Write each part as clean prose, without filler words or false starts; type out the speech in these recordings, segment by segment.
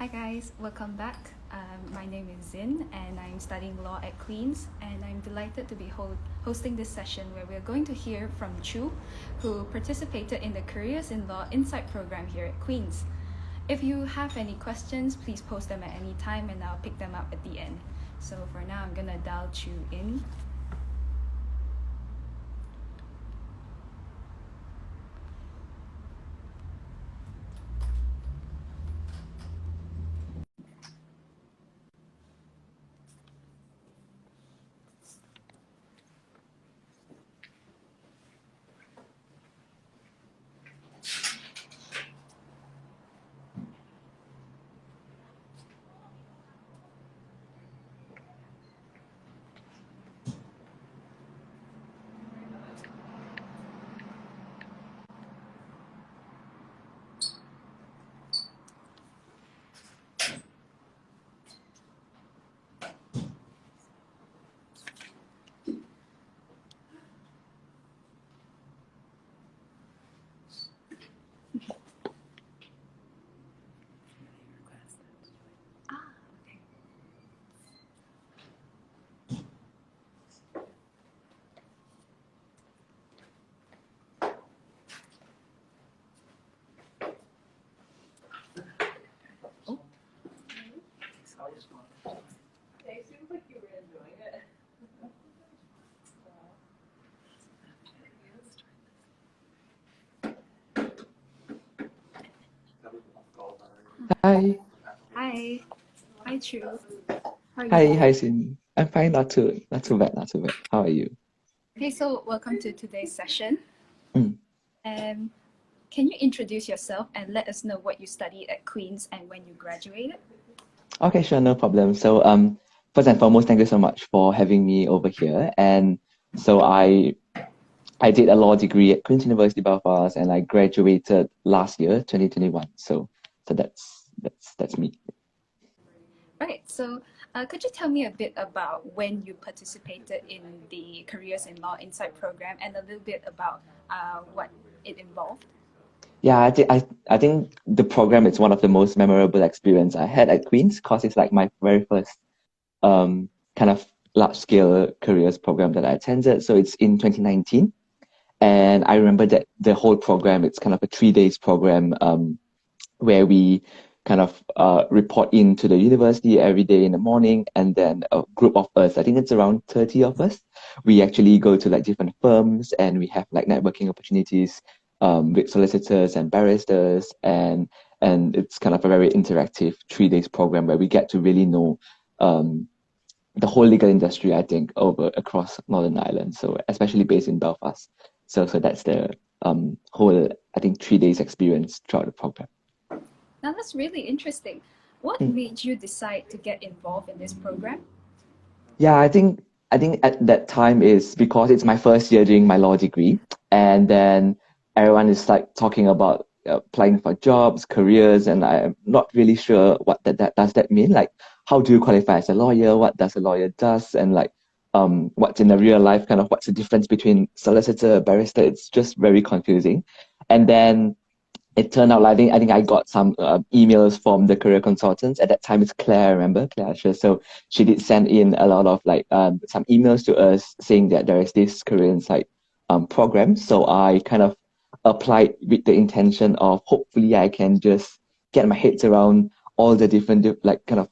Hi guys, welcome back. My name is Zin and I'm studying law at Queen's, and I'm delighted to be hosting this session where we're going to hear from Chu, who participated in the Careers in Law Insight program here at Queen's. If you have any questions, please post them at any time and I'll pick them up at the end. So for now, I'm gonna dial Chu in. It seems like you were enjoying it. Hi. Hi. Hi Chu. How are you Hi, doing? Sin. I'm fine, not too bad. How are you? Okay, so welcome to today's session. Mm. Um, can you introduce yourself and let us know what you studied at Queen's and when you graduated? Okay, sure, no problem. So, first and foremost, thank you so much for having me over here. And so I did a law degree at Queen's University Belfast, and I graduated last year, 2021. So that's me. Right, so could you tell me a bit about when you participated in the Careers in Law Insight program and a little bit about what it involved? Yeah, I think the program is one of the most memorable experience I had at Queen's because it's like my very first kind of large scale careers program that I attended. So it's in 2019. And I remember that the whole program, it's kind of a 3 days program where we kind of report into the university every day in the morning. And then a group of us, I think it's around 30 of us, we actually go to like different firms and we have like networking opportunities with solicitors and barristers. And it's kind of a very interactive 3 days program where we get to really know um, the whole legal industry, I think, over across Northern Ireland. So especially based in Belfast. So that's the whole, I think, 3 days experience throughout the program. Now that's really interesting. What Mm. made you decide to get involved in this program? Yeah, I think at that time is because it's my first year doing my law degree, and then everyone is like talking about applying for jobs, careers, and I'm not really sure what that does that mean. Like, how do you qualify as a lawyer? What does a lawyer does? And like, what's in the real life? Kind of what's the difference between solicitor, barrister? It's just very confusing. And then it turned out like, I think I got some emails from the career consultants. At that time, it's Claire, I remember Claire Asher. So she did send in a lot of like some emails to us saying that there is this career insight program. So I kind of applied with the intention of hopefully I can just get my heads around all the different like kind of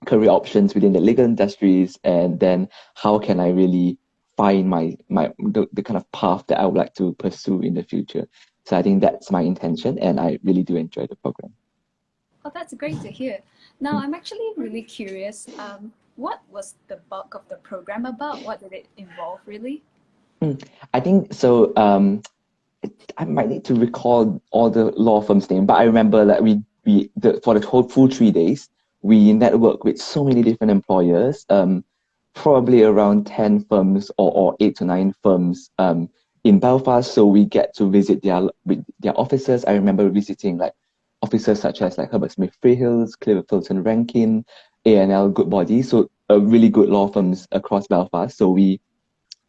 career options within the legal industries, and then how can I really find the kind of path that I would like to pursue in the future. So I think that's my intention, and I really do enjoy the program. Oh, that's great to hear. Now, Mm. I'm actually really curious. What was the bulk of the program about? What did it involve, really? Mm. I think so. I might need to recall all the law firms' name, but I remember that for the whole full 3 days, we network with so many different employers, probably around 10 firms or 8 to 9 firms in Belfast. So we get to visit their offices. I remember visiting like offices such as like Herbert Smith Freehills, Clifford Fulton Rankin, A&L Goodbody. So really good law firms across Belfast. So we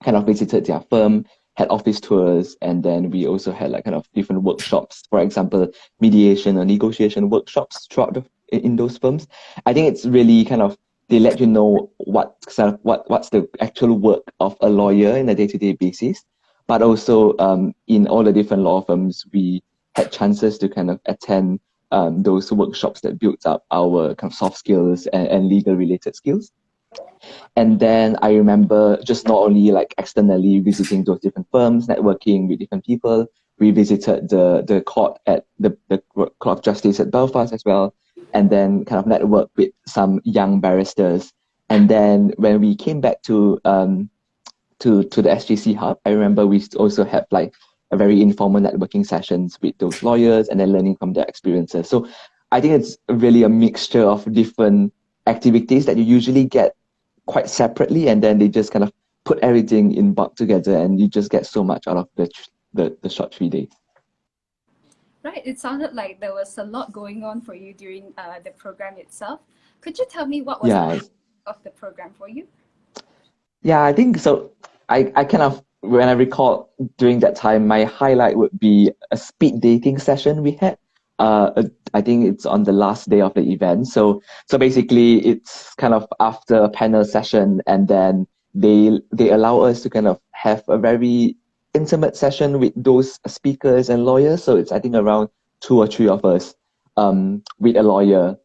kind of visited their firm, had office tours, and then we also had like kind of different workshops, for example, mediation or negotiation workshops throughout in those firms. I think it's really kind of, they let you know what's the actual work of a lawyer in a day-to-day basis. But also in all the different law firms, we had chances to kind of attend those workshops that built up our kind of soft skills and legal related skills. And then I remember just not only like externally visiting those different firms, networking with different people, we visited the court at the Court of Justice at Belfast as well, and then kind of networked with some young barristers. And then when we came back to the SJC hub, I remember we also had like a very informal networking sessions with those lawyers and then learning from their experiences. So I think it's really a mixture of different activities that you usually get quite separately, and then they just kind of put everything in bulk together, and you just get so much out of the short 3 days. Right, it sounded like there was a lot going on for you during the program itself. Could you tell me what was the highlight of the program for you? Yeah, I think so. I kind of, when I recall during that time, my highlight would be a speed dating session we had. I think it's on the last day of the event. So basically, it's kind of after a panel session, and then they allow us to kind of have a very intimate session with those speakers and lawyers. So it's, I think, around 2 or 3 of us with a lawyer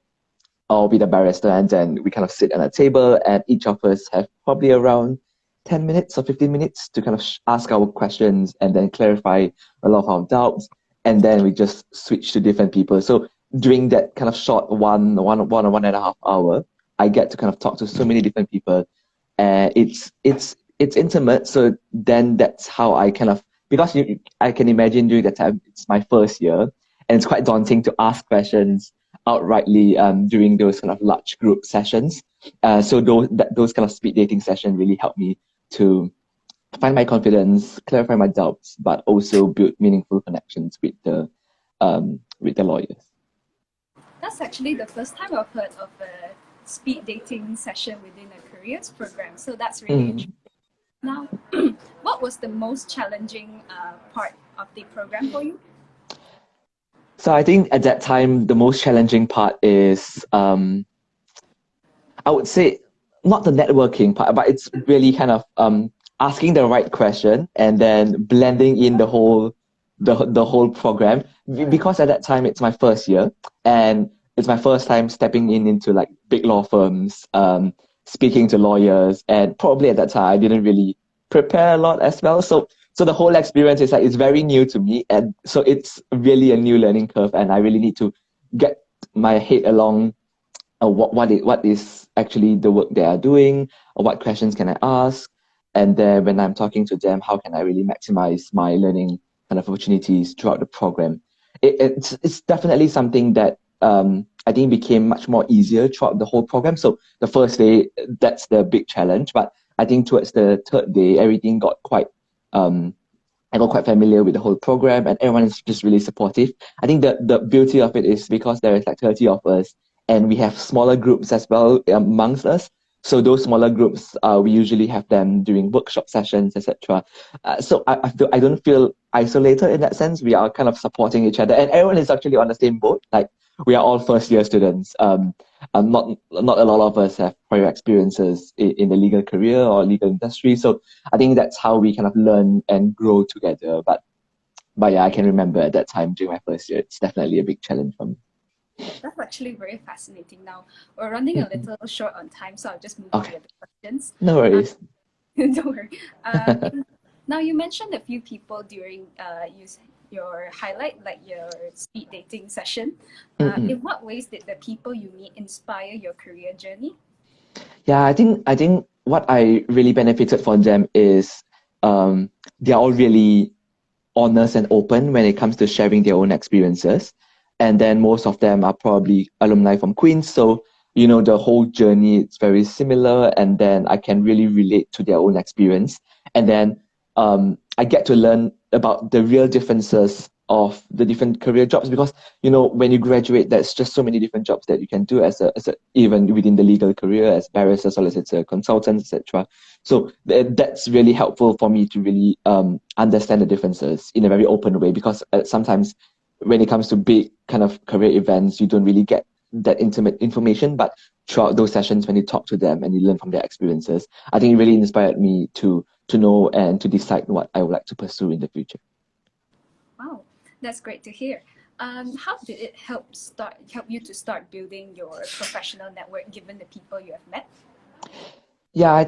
or with a barrister, and then we kind of sit at a table, and each of us have probably around 10 minutes or 15 minutes to kind of ask our questions and then clarify a lot of our doubts. And then we just switch to different people. So during that kind of short one or 1.5 hour, I get to kind of talk to so many different people. It's intimate. So then that's how I kind of, because I can imagine during that time, it's my first year, and it's quite daunting to ask questions outrightly during those kind of large group sessions. So those kind of speed dating sessions really helped me to find my confidence, clarify my doubts, but also build meaningful connections with the lawyers. That's actually the first time I've heard of a speed dating session within a careers program. So that's really interesting. Now, what was the most challenging part of the program for you? So I think at that time, the most challenging part is, I would say, not the networking part, but it's really kind of asking the right question and then blending in the whole program. Because at that time it's my first year, and it's my first time stepping into like big law firms, speaking to lawyers, and probably at that time I didn't really prepare a lot as well. So the whole experience is like, it's very new to me, and so it's really a new learning curve, and I really need to get my head along what is actually the work they are doing, or what questions can I ask. And then when I'm talking to them, how can I really maximize my learning kind of opportunities throughout the program? It's definitely something that I think became much more easier throughout the whole program. So the first day, that's the big challenge. But I think towards the third day, everything got quite, I got quite familiar with the whole program, and everyone is just really supportive. I think the beauty of it is because there is like 30 of us, and we have smaller groups as well amongst us. So those smaller groups, we usually have them during workshop sessions, etc. So I don't feel isolated in that sense. We are kind of supporting each other, and everyone is actually on the same boat. Like, we are all first year students. Not a lot of us have prior experiences in the legal career or legal industry. So I think that's how we kind of learn and grow together. But yeah, I can remember at that time during my first year, it's definitely a big challenge for me. That's actually very fascinating. Now, we're running a little short on time, so I'll just move on with the questions. No worries. Don't worry. Now, you mentioned a few people during your highlight, like your speed dating session. In what ways did the people you meet inspire your career journey? Yeah, I think what I really benefited from them is they're all really honest and open when it comes to sharing their own experiences. And then most of them are probably alumni from Queen's. So, the whole journey is very similar. And then I can really relate to their own experience. And then I get to learn about the real differences of the different career jobs, because, when you graduate, there's just so many different jobs that you can do as a even within the legal career, as barristers, solicitors, consultants, etc. So that's really helpful for me to really understand the differences in a very open way, because sometimes when it comes to big kind of career events, you don't really get that intimate information. But throughout those sessions, when you talk to them and you learn from their experiences, I think it really inspired me to know and to decide what I would like to pursue in the future. Wow, that's great to hear. How did it help you to start building your professional network given the people you have met? Yeah, I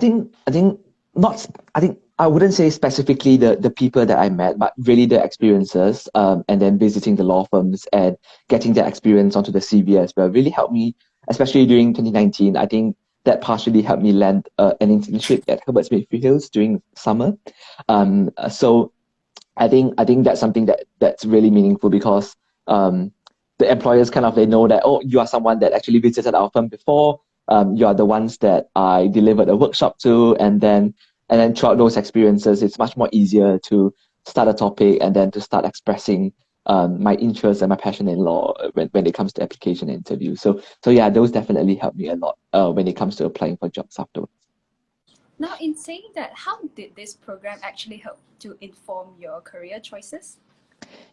wouldn't say specifically the people that I met, but really the experiences, and then visiting the law firms and getting that experience onto the CV as well really helped me, especially during 2019. I think that partially helped me land an internship at Herbert Smith Freehills during summer. So I think that's something that's really meaningful, because the employers kind of, they know that, oh, you are someone that actually visited our firm before. You are the ones that I delivered a workshop to, and then throughout those experiences, it's much more easier to start a topic and then to start expressing my interest and my passion in law when it comes to application and interview. So yeah, those definitely helped me a lot when it comes to applying for jobs afterwards. Now, in saying that, how did this program actually help to inform your career choices?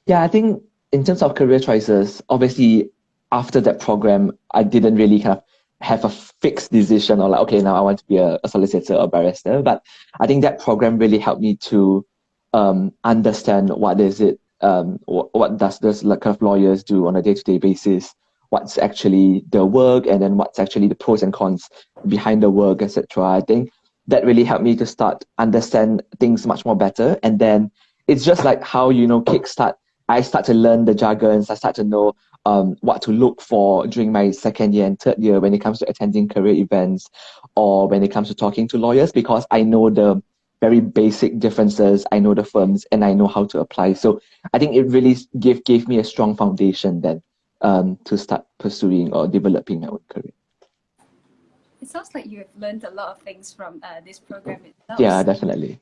Yeah, I think in terms of career choices, obviously after that program, I didn't really kind of have a fixed decision or like, okay, now I want to be a solicitor or barrister. But I think that program really helped me to understand what is it, what does this like kind of lawyers do on a day-to-day basis, what's actually the work, and then what's actually the pros and cons behind the work, etc. I think that really helped me to start understand things much more better. And then it's just like how, kickstart. I start to learn the jargons. I start to know what to look for during my second year and third year when it comes to attending career events or when it comes to talking to lawyers, because I know the very basic differences. I know the firms and I know how to apply. So I think it really gave me a strong foundation then to start pursuing or developing my own career. It sounds like you have learned a lot of things from this program itself. Yeah, definitely.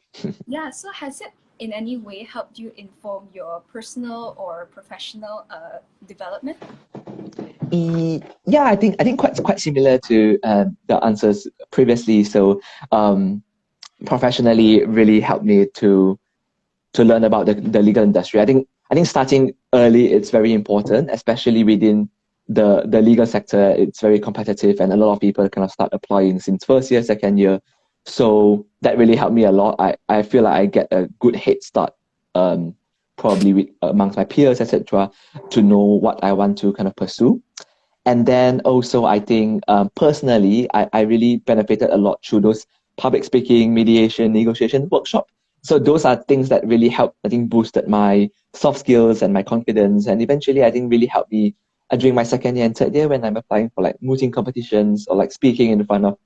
Yeah, so has it in any way helped you inform your personal or professional development? Yeah, I think quite similar to the answers previously. So professionally, it really helped me to learn about the legal industry. I think starting early it's very important, especially within the legal sector. It's very competitive, and a lot of people kind of start applying since first year, second year. So that really helped me a lot. I feel like I get a good head start, probably with amongst my peers, etc., to know what I want to kind of pursue. And then also, I think personally, I really benefited a lot through those public speaking, mediation, negotiation workshop. So those are things that really helped, I think, boosted my soft skills and my confidence. And eventually, I think really helped me during my second year and third year when I'm applying for like mooting competitions or like speaking in front of,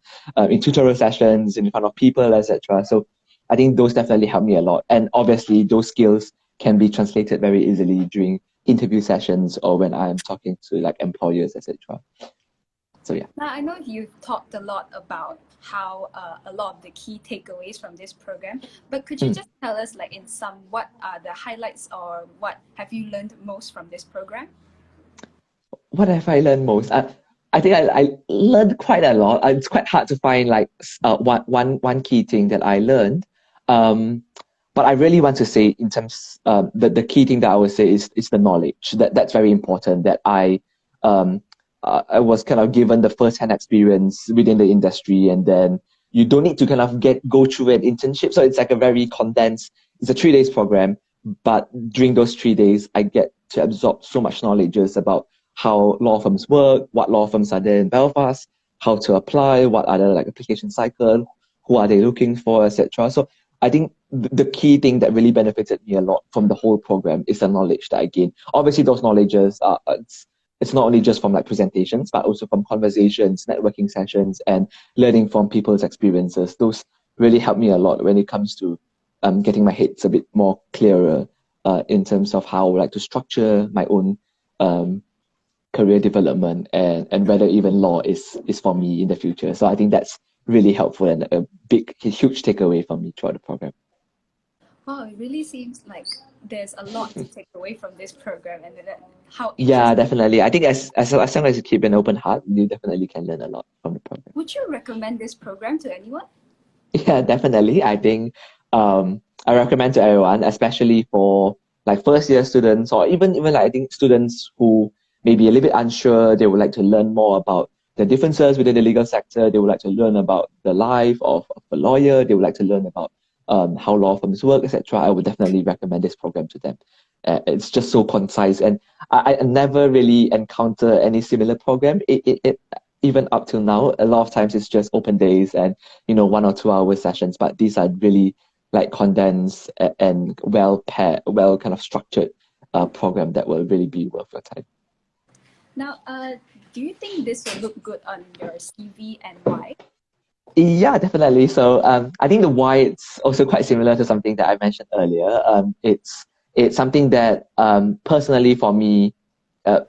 in tutorial sessions, in front of people, etc. So I think those definitely helped me a lot. And obviously, those skills can be translated very easily during interview sessions or when I'm talking to like employers, etc. So yeah. Now, I know you've talked a lot about how a lot of the key takeaways from this program, but could you just tell us, like in some, what are the highlights or what have you learned most from this program? What have I learned most? I think I learned quite a lot. It's quite hard to find like one key thing that I learned. But I really want to say in terms the key thing that I would say is the knowledge. That's very important. That I was kind of given the first-hand experience within the industry, and then you don't need to kind of go through an internship. So it's like a very condensed. It's a 3 days program, but during those 3 days, I get to absorb so much knowledge about how law firms work, what law firms are there in Belfast, how to apply, what are the like application cycle, who are they looking for, etc. So I think the key thing that really benefited me a lot from the whole program is the knowledge that I gained. Obviously, those knowledges are it's not only just from like presentations, but also from conversations, networking sessions, and learning from people's experiences. Those really helped me a lot when it comes to getting my heads a bit more clearer in terms of how I would like to structure my own career development and whether even law is for me in the future. So I think that's really helpful and a huge takeaway for me throughout the program. Wow, it really seems like there's a lot to take away from this program, and how Yeah, interesting. definitely. I think as long as you keep an open heart, you definitely can learn a lot from the program. Would you recommend this program to anyone? Yeah, definitely. I think I recommend to everyone, especially for like first year students or even like I think students who may be a little bit unsure, they would like to learn more about the differences within the legal sector. They would like to learn about the life of a lawyer. They would like to learn about how law firms work, etc. I would definitely recommend this program to them. It's just so concise, and I never really encounter any similar program. It even up till now, a lot of times it's just open days and 1 or 2 hour sessions, but these are really like condensed and well paired, well kind of structured program that will really be worth your time. Now, do you think this will look good on your CV and why? Yeah, definitely. So I think the why it's also quite similar to something that I mentioned earlier. It's something that personally for me, uh,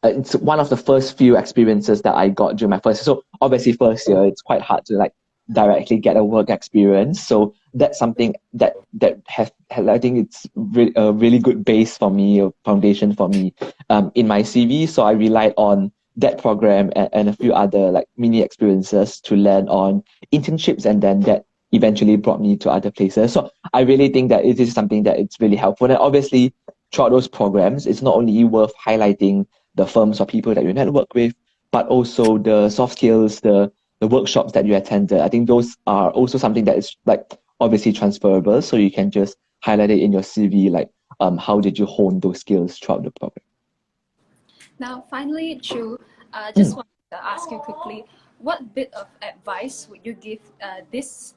it's one of the first few experiences that I got during my first. So obviously, first year it's quite hard to like directly get a work experience. So that's something that has I think it's a really good base for me, a foundation for me, in my CV. So I relied on that program and a few other like mini experiences to land on internships, and then that eventually brought me to other places. So I really think that it is something that it's really helpful. And obviously, throughout those programs, it's not only worth highlighting the firms or people that you network with, but also the soft skills, the workshops that you attended. I think those are also something that is like obviously transferable. So you can just highlight it in your CV, like how did you hone those skills throughout the program. Now, finally, Chu, just Mm. wanted to ask you quickly, what bit of advice would you give this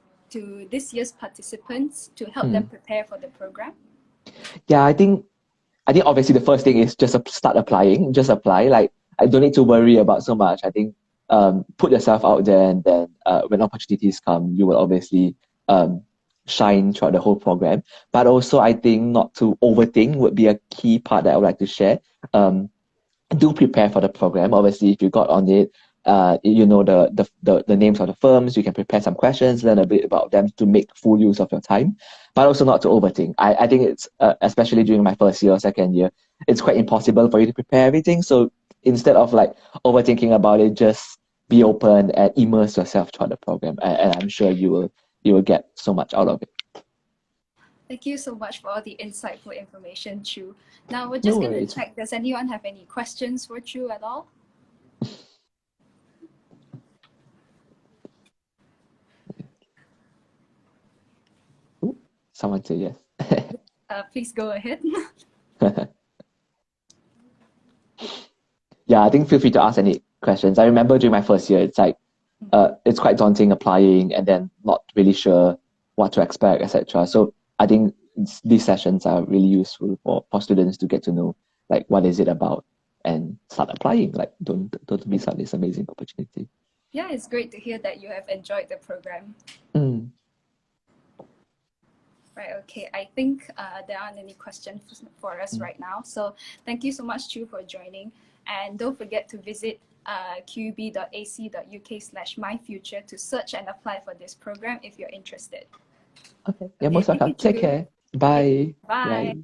year's participants to help them Mm. prepare for the program? Yeah, I think obviously the first thing is just start applying. Just apply. Like I don't need to worry about so much. I think put yourself out there, and then when opportunities come, you will obviously um, shine throughout the whole program. But also, I think not to overthink would be a key part that I would like to share. Um, do prepare for the program. Obviously, if you got on it, you know the names of the firms. You can prepare some questions, learn a bit about them to make full use of your time, but also not to overthink. I think it's especially during my first year or second year, it's quite impossible for you to prepare everything. So instead of like overthinking about it, just be open and immerse yourself throughout the program, and I'm sure you will get so much out of it. Thank you so much for all the insightful information, Chu. Now, we're No just going to worries. check, does anyone have any questions for Chu at all? Ooh, someone say yes. Please go ahead. Yeah, I think feel free to ask any questions. I remember during my first year, it's like it's quite daunting applying and then not really sure what to expect, etc. So I think these sessions are really useful for students to get to know like what is it about and start applying. Like don't miss out this amazing opportunity. Yeah, it's great to hear that you have enjoyed the program. Mm. Right, okay. I think there aren't any questions for us right now. So thank you so much, Chu, for joining. And don't forget to visit qub.ac.uk/myfuture to search and apply for this program if you're interested. Okay. Yeah, Okay, most thank you, welcome. Take Chu. care. Okay, Bye. bye. Bye.